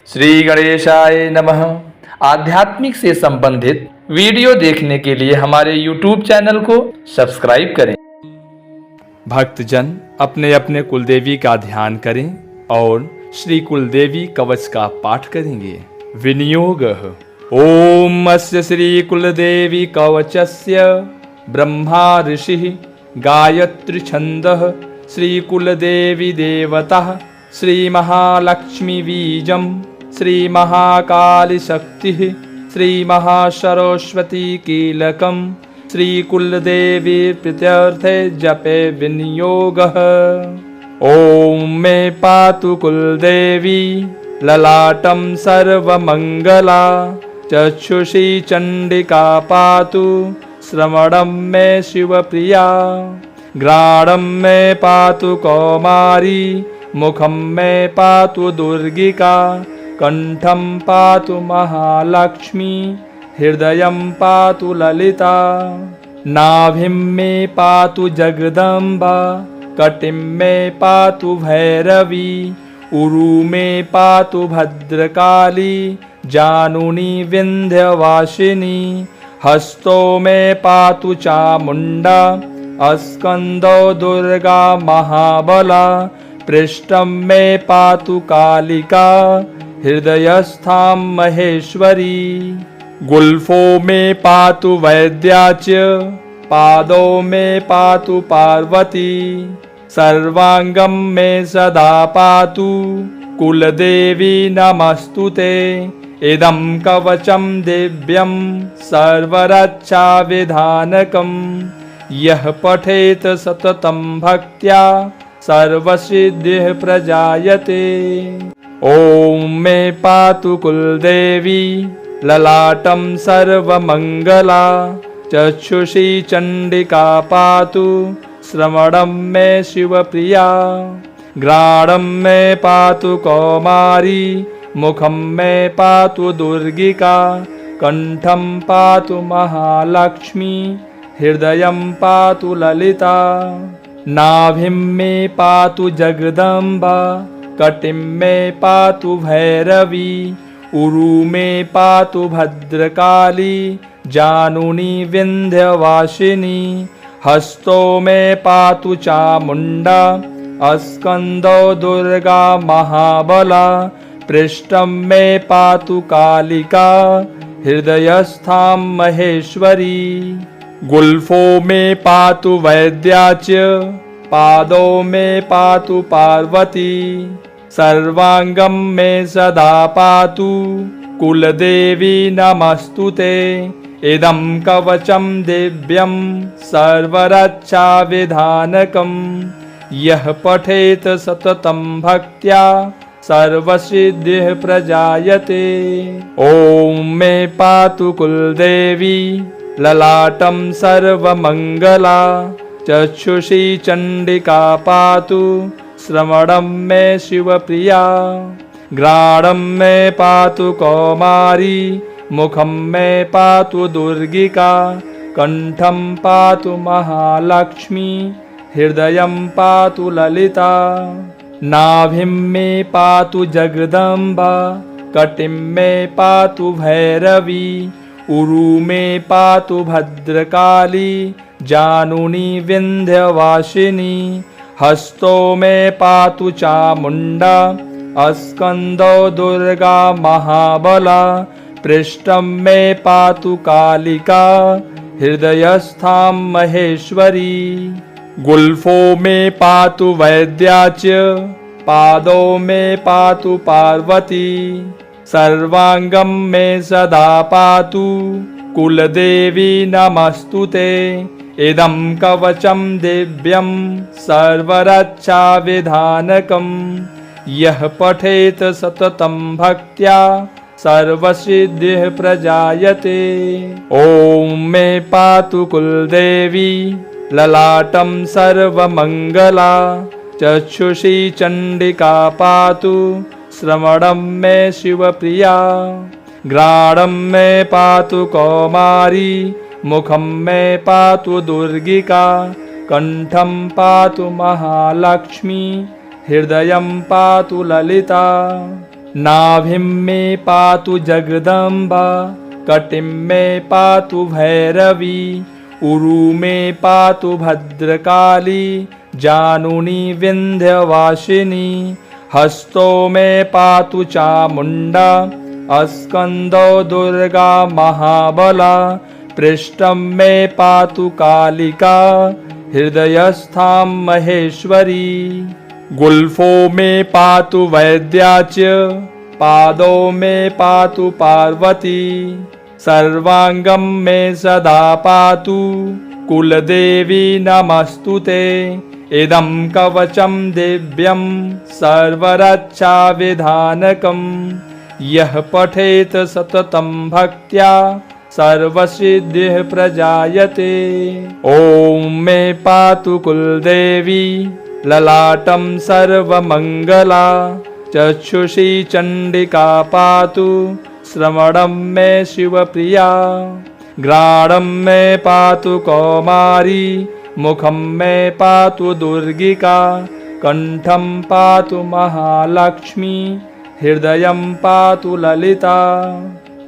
श्री गणेशाय नमः। आध्यात्मिक से संबंधित वीडियो देखने के लिए हमारे YouTube चैनल को सब्सक्राइब करें। भक्तजन अपने अपने कुलदेवी का ध्यान करें और श्री कुलदेवी कवच का पाठ करेंगे। विनियोग ओम अस्य श्री कुलदेवी कवचस्य ब्रह्मा ऋषिः गायत्री छन्दः श्री कुलदेवी देवता श्री महालक्ष्मी बीजम् श्री महाकाली शक्तिः श्री महासरस्वती कीलकम् श्री कुलदेवी प्रीत्यर्थे जपे विनियोगः। ओम मे पातु कुलदेवी ललाटं सर्वमंगला चक्षुषी चंडिका पातु श्रवणं मे शिवप्रिया घ्राणं मे पातु कौमारी मुखं मे पातु दुर्गिका कंठं पातु महालक्ष्मी हृदयं पातु ललिता नाभिं मे पातु जगदम्बा कटिं मे पातु भैरवी उरु मे पातु भद्रकाली जानुनी विंध्यवासिनी हस्तो मे पातु चामुंडा अस्कंदो दुर्गा महाबला पृष्ठं मे पातु कालिका हृदयस्थां महेश्वरी गुल्फो मे पातु वैद्या च पादो मे पातु पार्वती सर्वांगं मे सदा पातु कुलदेवी नमस्तुते इदं कवचं दिव्यं सर्वरक्षा विधानकं यः पठेत सततं भक्त्या सर्वसिद्धिः प्रजायते। ओम मे पातु कुलदेवी ललाटं सर्वमंगला चक्षुषी चंडिका पातु श्रवणं मे शिवप्रिया घ्राणं मे पातु कौमारी मुखं मे पातु दुर्गिका कंठं पातु महालक्ष्मी हृदयं पातु ललिता नाभिं मे पातु जगदम्बा कटिं मे पातु भैरवी उरु मे पातु भद्रकाली जानुनी विंध्यवासिनी हस्तो मे पातु चामुंडा अस्कंदो दुर्गा महाबला पृष्ठं मे पातु कालिका हृदयस्थां महेश्वरी गुल्फो मे पातु वैद्या च पादो मे पातु पार्वती सर्वांगं मे सदा पातु कुलदेवी नमस्तुते इदं कवचं दिव्यं सर्वरक्षा विधानकं यः पठेत सततं भक्त्या सर्वसिद्धिः प्रजायते। ओम मे पातु कुलदेवी ललाटं सर्वमंगला चक्षुषी चंडिका पातु श्रवणं मे शिवप्रिया घ्राणं मे पातु कौमारी मुखं मे पातु दुर्गिका कंठं पातु महालक्ष्मी हृदयं पातु ललिता नाभिं मे पातु जगदम्बा कटिं मे पातु भैरवी उरु मे पातु भद्रकाली जानुनी विंध्यवासिनी हस्तो मे पातु चामुंडा अस्कंदो दुर्गा महाबला पृष्ठं मे पातु कालिका हृदयस्थां महेश्वरी गुल्फो मे पातु वैद्या च पादो मे पातु पार्वती सर्वांगं मे सदा पातु कुलदेवी नमस्तुते इदं कवचं दिव्यं सर्वरक्षा विधानकं यः पठेत सततं भक्त्या सर्वसिद्धिः प्रजायते। ओम मे पातु कुलदेवी ललाटं सर्वमंगला चक्षुषी चंडिका पातु श्रवणं मे शिवप्रिया घ्राणं मे पातु कौमारी मुखं मे पातु दुर्गिका कंठं पातु महालक्ष्मी हृदयं पातु ललिता नाभिं मे पातु जगदम्बा, कटिं मे पातु भैरवी, उरु मे पातु भद्रकाली, जानुनी विन्ध्यवासिनी, हस्तो मे पातु चामुण्डा, स्कन्दो दुर्गा महाबला, पृष्ठं मे पातु कालिका, हृदयस्थां महेश्वरी। गुल्फो मे पातु वैद्या च, पादौ मे पातु पार्वती, सर्वाङ्गं मे सदा पातु कुलदेवी नमस्तुते। इदं कवचं दिव्यं सर्वरक्षाविधानकं, यः पठेत् सततं भक्त्या सर्वसिद्धिः प्रजायते। ॐ मे पातु कुलदेवी ललाटं सर्वमङ्गला, चक्षुषी चण्डिका पातु श्रवणं मे शिवप्रिया, घ्राणं मे पातु कौमारी, मुखं मे पातु दुर्गिका, कण्ठं पातु महालक्ष्मी, हृदयं पातु ललिता।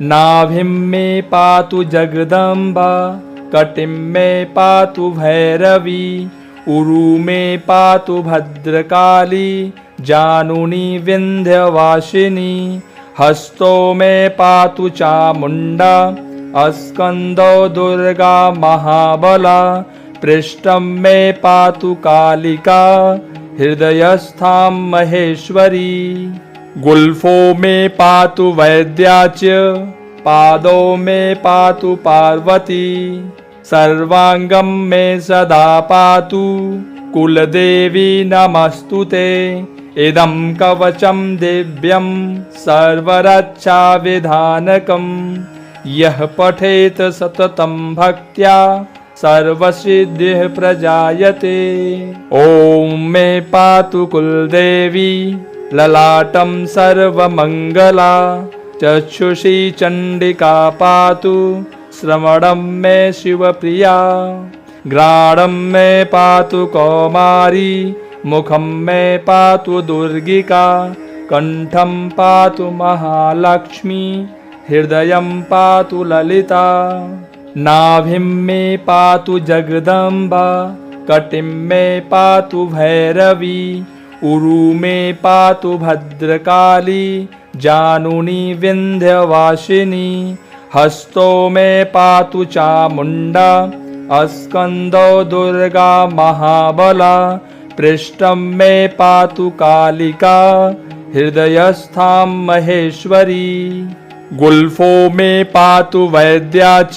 नाभिं मे पातु जगदम्बा, कटिं मे पातु भैरवी, उरु मे पातु भद्रकाली, जानुनी विन्ध्यवासिनी, हस्तो मे पातु चामुण्डा, स्कन्दो दुर्गा महाबला, पृष्ठं मे पातु कालिका, हृदयस्थां महेश्वरी। गुल्फो मे पातु वैद्या च, पादौ मे पातु पार्वती, सर्वाङ्गं मे सदा पातु कुलदेवी नमस्तुते। इदं कवचं दिव्यं सर्वरक्षाविधानकं, यः पठेत् सततं भक्त्या सर्वसिद्धिः प्रजायते। ॐ मे पातु कुलदेवी ललाटं सर्वमङ्गला, चक्षुषी चण्डिका पातु श्रवणं मे शिवप्रिया, घ्राणं मे पातु कौमारी, मुखं मे पातु दुर्गिका, कण्ठं पातु महालक्ष्मी, हृदयं पातु ललिता। नाभिं मे पातु जगदम्बा, कटिं मे पातु भैरवी, उरु मे पातु भद्रकाली, जानुनी विन्ध्यवासिनी, हस्तो मे पातु चामुण्डा, स्कन्दो दुर्गा महाबला, पृष्ठं मे पातु कालिका, हृदयस्थां महेश्वरी। गुल्फो मे पातु वैद्या च,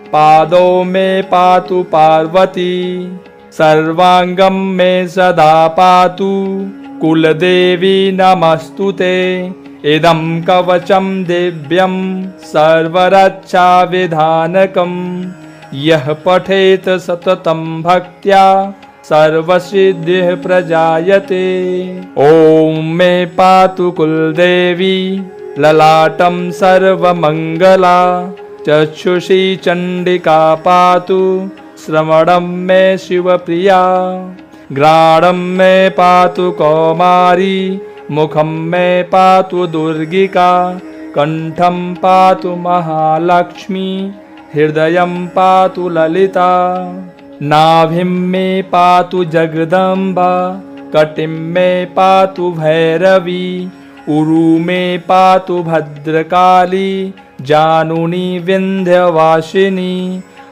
पादौ मे पातु पार्वती, सर्वाङ्गं मे सदा पातु कुलदेवी नमस्तुते। इदं कवचं दिव्यं सर्वरक्षाविधानकं, यः पठेत् सततं भक्त्या सर्वसिद्धिः प्रजायते। ॐ मे पातु कुलदेवी ललाटं सर्वमङ्गला, चक्षुषी चण्डिका पातु श्रवणं मे शिवप्रिया, घ्राणं मे पातु कौमारी, मुखं मे पातु दुर्गिका, कण्ठं पातु महालक्ष्मी, हृदयं पातु ललिता। नाभिं मे पातु जगदम्बा, कटिं मे पातु भैरवी, उरु मे पातु भद्रकाली, जानुनी विन्ध्यवासिनी,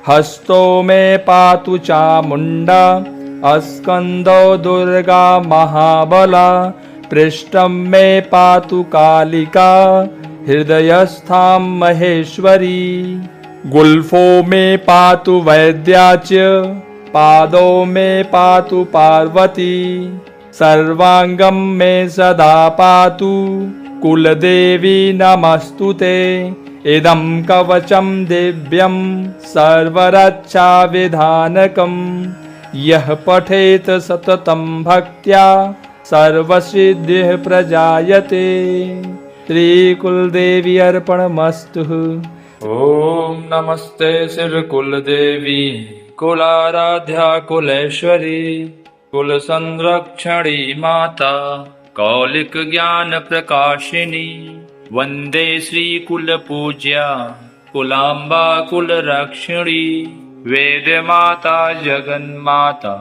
हस्तो मे पातु चामुण्डा, स्कन्दो दुर्गा महाबला, पृष्ठं मे पातु कालिका, हृदयस्थां महेश्वरी। गुल्फो मे पातु वैद्या च, पादौ मे पातु पार्वती, सर्वाङ्गं मे सदा पातु कुलदेवी नमस्तुते। इदं कवचं दिव्यं सर्वरक्षाविधानकं, यः पठेत् सततं भक्त्या सर्वसिद्धिः प्रजायते। श्रीकुलदेवी अर्पणमस्तु। ॐ नमस्ते श्रीकुलदेवी, कुलाराध्या कुलेश्वरी, कुलसंरक्षणी माता, कौलिकज्ञानप्रकाशिनी वन्दे श्रीकुलपूज्या कुलाम्बा कुलरक्षिणी वेदमाता जगन्माता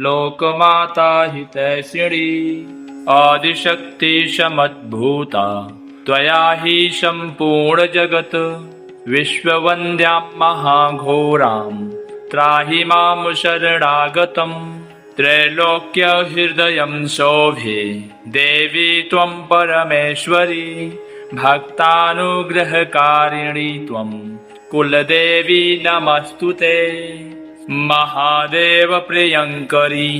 लोकमाता हितैषिणी आदिशक्ति समद्भूता त्वया हि सम्पूर्णजगत् विश्ववन्द्यां महाघोरां त्राहि मां शरणागतम् त्रैलोक्यहृदयं शोभे देवी त्वं परमेश्वरी भक्तानुग्रहकारिणी त्वं कुलदेवी नमस्तुते महादेव प्रियङ्करी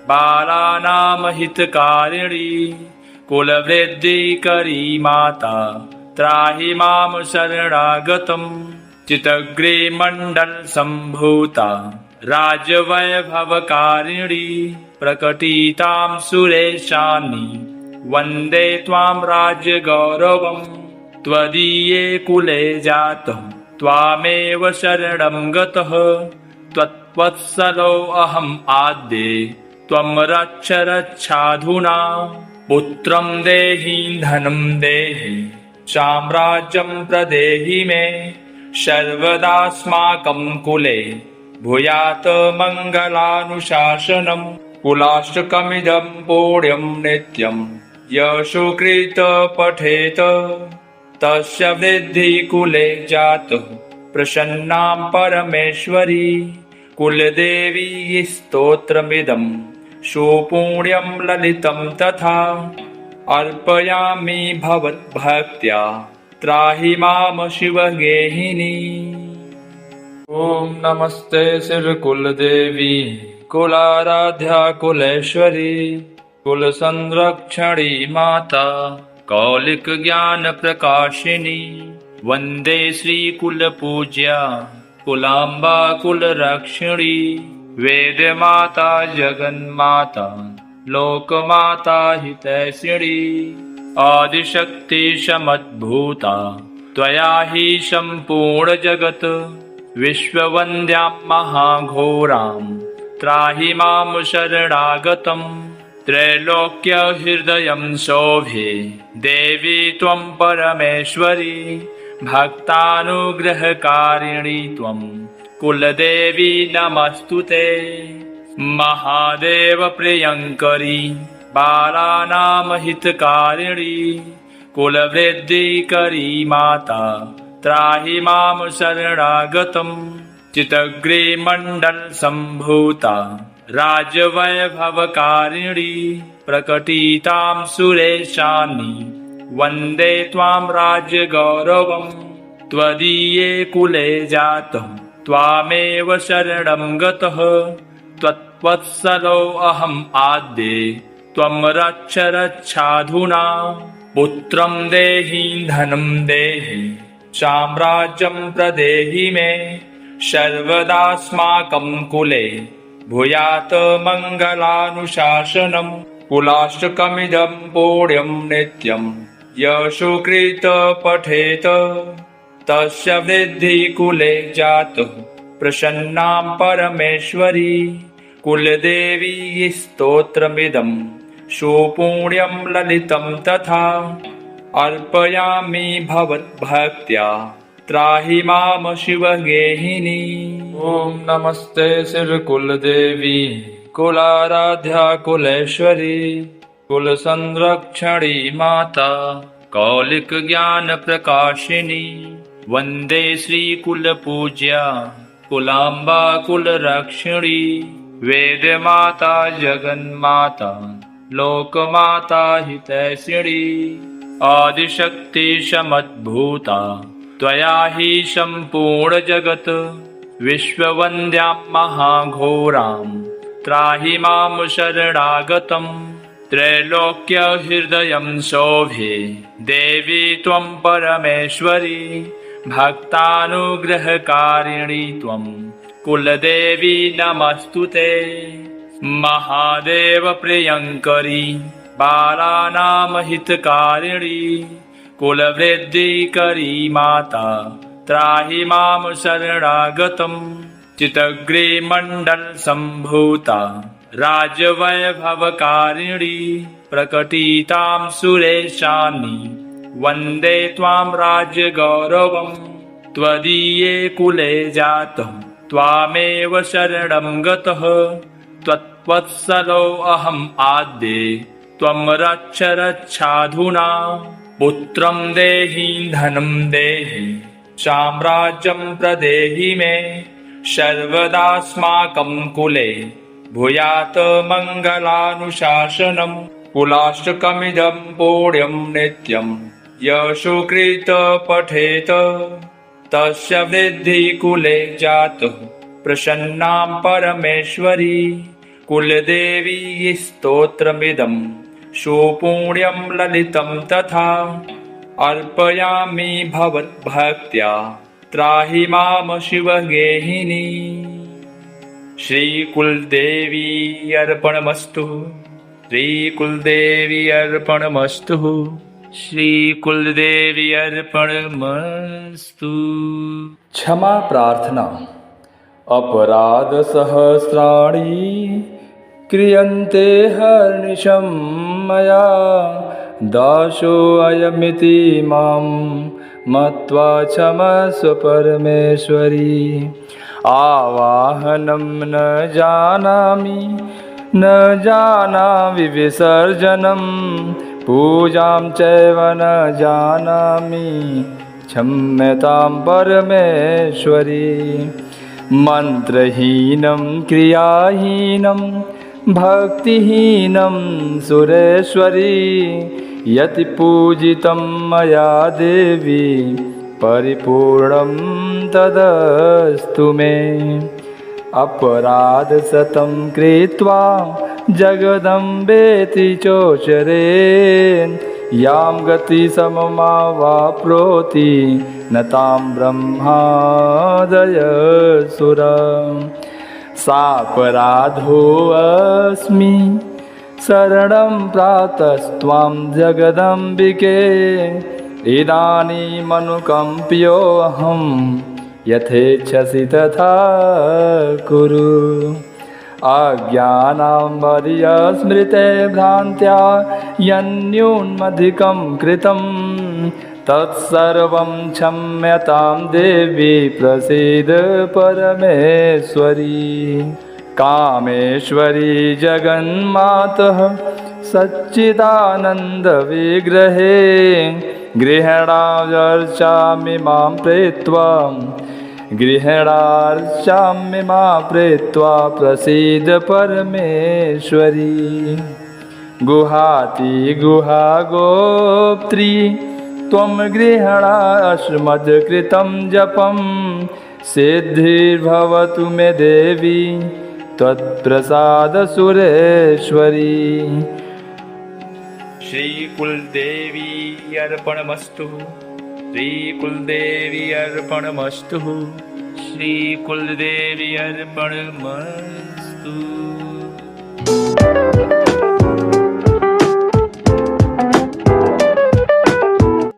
बालानां हितकारिणी कुलवृद्धिकरी माता त्राहि मां शरणागतम् चित्तग्रीमण्डलसम्भूता राजवैभवकारिणी प्रकटितां सुरेशानि वन्दे त्वां राज्यगौरवम् त्वदीये कुले जातः त्वामेव शरणं गतः त्वत्वत्सलो अहम् आद्ये त्वं रक्ष रक्षाधुना पुत्रं देहि धनं देहि साम्राज्यं प्रदेहि मे सर्वदास्माकं कुले भूयात् मङ्गलानुशासनम् कुलाष्टकमिदं पुण्यं नित्यं यः सुकृत पठेत तस्य वृद्धि कुले जातः प्रसन्नां परमेश्वरी कुलदेवी स्तोत्रमिदं सुपुण्यं ललितं तथा अर्पयामि भवद्भक्त्या त्राहि मां शिवगेहिनी। ॐ नमस्ते श्रीकुलदेवी कुलाराध्या कुलेश्वरी कुलसंरक्षणी माता कौलिकज्ञानप्रकाशिनी वन्दे श्रीकुलपूज्या कुलाम्बा कुलरक्षिणी वेदमाता जगन्माता लोकमाता हितैषिणी आदिशक्ति समद्भूता त्वया हि सम्पूर्णजगत् विश्ववन्द्यां महाघोरां त्राहि मां शरणागतम् त्रैलोक्यहृदयं शोभे देवी त्वं परमेश्वरी भक्तानुग्रहकारिणी त्वं कुलदेवी नमस्तुते महादेव प्रियङ्करी बालानां हितकारिणी कुलवृद्धिकरी माता त्राहि मां शरणागतम् चित्तग्रीमण्डलसम्भूता राजवैभवकारिणी प्रकटितां सुरेशानि वन्दे त्वां राज्यगौरवम् त्वदीये कुले जातः त्वामेव शरणं गतः त्वत्वत्सलो अहम् आद्ये त्वं रक्ष रक्षाधुना पुत्रं देहि धनं देहि साम्राज्यं प्रदेहि मे सर्वदास्माकं कुले भूयात् मङ्गलानुशासनम् कुलाष्टकमिदं पुण्यं नित्यं यः सुकृत पठेत तस्य वृद्धि कुले जातः प्रसन्नां परमेश्वरी कुलदेवी स्तोत्रमिदं सुपुण्यं ललितं तथा अर्पयामि भवद्भक्त्या त्राहि मां शिवगेहिनी। ॐ नमस्ते श्रीकुलदेवी कुलाराध्या कुलेश्वरी कुलसंरक्षणी माता कौलिकज्ञानप्रकाशिनी वन्दे श्रीकुलपूज्या कुलाम्बा कुलरक्षिणी वेदमाता जगन्माता लोकमाता हितैषिणी आदिशक्ति समद्भूता त्वया हि सम्पूर्णजगत् विश्ववन्द्यां महाघोरां त्राहि मां शरणागतम् त्रैलोक्यहृदयं शोभे देवी त्वं परमेश्वरी भक्तानुग्रहकारिणी त्वं कुलदेवी नमस्तुते महादेव प्रियङ्करी बालानां हितकारिणी कुलवृद्धिकरी माता त्राहि मां शरणागतम् चित्तग्रीमण्डलसम्भूता राजवैभवकारिणी प्रकटितां सुरेशानि वन्दे त्वां राज्यगौरवम् त्वदीये कुले जातः त्वामेव शरणं गतः त्वत्वत्सलो अहम् आद्ये त्वं रक्ष रक्षाधुना पुत्रं देहि धनं देहि साम्राज्यं प्रदेहि मे सर्वदास्माकं कुले भूयात् मङ्गलानुशासनम् कुलाष्टकमिदं पुण्यं नित्यं यशुकृत पठेत तस्य वृद्धि कुले जातः प्रसन्नां परमेश्वरी कुलदेवी स्तोत्रमिदं सुपुण्यं ललितं तथा अर्पयामि भवद्भक्त्या त्राहि मां शिवगेहिनी। श्रीकुलदेवी अर्पणमस्तु। श्रीकुलदेवी अर्पणमस्तु। श्रीकुलदेवी अर्पणमस्तु। क्षमा प्रार्थना। अपराध सहस्राणि क्रियन्ते हर्निशं मया दासोऽयमिति मां मत्वा क्षमस्व परमेश्वरी। आवाहनं न जानामि विसर्जनं पूजां चैव न जानामि क्षम्यतां परमेश्वरी। मन्त्रहीनं क्रियाहीनं भक्तिहीनं सुरेश्वरी यति पूजितं मया देवी परिपूर्णं तदस्तु मे। अपराध शतं कृत्वा जगदम्बेति चोचरे यां गति सममावाप्नोति न तां ब्रह्मादय सुरा। सापराधोऽस्मि शरणं प्रातस्त्वां जगदम्बिके इदानीमनुकम्प्योऽहं यथेच्छसि तथा कुरु। अज्ञानाम्बर्यस्मृते भ्रान्त्या यन्न्यूनमधिकं कृतं तत्सर्वं क्षम्यतां देवी प्रसीद परमेश्वरी। कामेश्वरी जगन्मातः सच्चिदानन्दविग्रहे गृहणार्चामि मां प्रेत्वा प्रसीद परमेश्वरी। गुहाति गुहागोप्त्री त्वं गृह्णास्मद्कृतं जपं सिद्धिर्भवतु मे देवी त्वत्प्रसाद सुरेश्वरी। श्रीकुलदेवी अर्पणमस्तु। श्रीकुलदेवी अर्पणमस्तु। श्रीकुलदेवी अर्पणमस्तु।